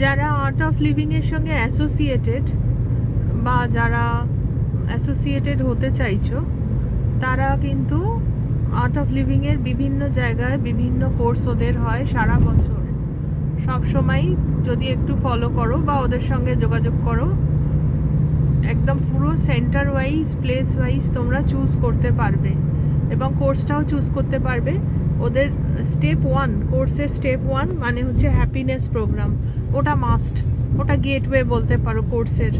যারা art of লিভিংয়ের সঙ্গে associated বা যারা অ্যাসোসিয়েটেড হতে চাইছো, তারা কিন্তু আর্ট অফ লিভিংয়ের বিভিন্ন জায়গায় বিভিন্ন কোর্স ওদের হয় সারা বছর। সব সময় যদি একটু ফলো করো বা ওদের সঙ্গে যোগাযোগ করো, একদম পুরো সেন্টার ওয়াইজ, প্লেস ওয়াইজ তোমরা চুজ করতে পারবে এবং কোর্সটাও চুজ করতে পারবে। ওদের স্টেপ 1, কোর্সের স্টেপ 1 মানে হচ্ছে হ্যাপিনেস প্রোগ্রাম। ওটা মাস্ট, ওটা গেটওয়ে বলতে পারো কোর্সের।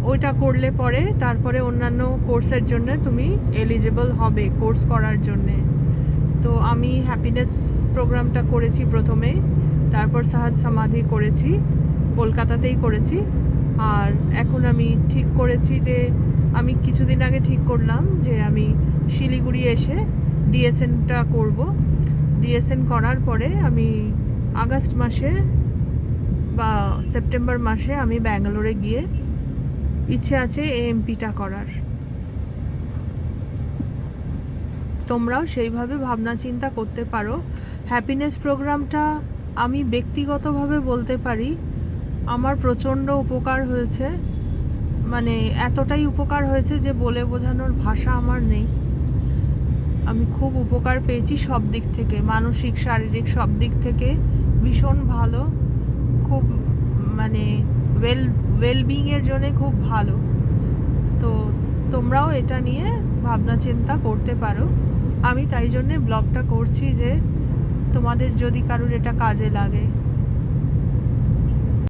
ওইটা করলে পরে তারপরে অন্যান্য কোর্সের জন্য তুমি এলিজিবল হবে কোর্স করার জন্যে। তো আমি হ্যাপিনেস প্রোগ্রামটা করেছি প্রথমে, তারপর সাহাজ সমাধি করেছি, কলকাতাতেই করেছি। আর এখন আমি ঠিক করেছি যে আমি কিছুদিন আগে ঠিক করলাম যে আমি শিলিগুড়ি এসে ডিএসএনটা করব। ডিএসএন করার পরে আমি আগস্ট মাসে বা সেপ্টেম্বর মাসে আমি ব্যাঙ্গালোরে গিয়ে ইচ্ছে আছে এএমপিটা করার। তোমরাও সেইভাবে ভাবনা চিন্তা করতে পারো। হ্যাপিনেস প্রোগ্রামটা আমি ব্যক্তিগতভাবে বলতে পারি আমার প্রচণ্ড উপকার হয়েছে, মানে এতটাই উপকার হয়েছে যে বলে বোঝানোর ভাষা আমার নেই। আমি খুব উপকার পেয়েছি সব দিক থেকে, মানসিক শারীরিক সব দিক থেকে ভীষণ ভালো, খুব মানে ওয়েলবিংয়ের জন্যে খুব ভালো। তো তোমরাও এটা নিয়ে ভাবনা চিন্তা করতে পারো। আমি তাই জন্যে ব্লগটা করছি যে তোমাদের যদি কারোর এটা কাজে লাগে।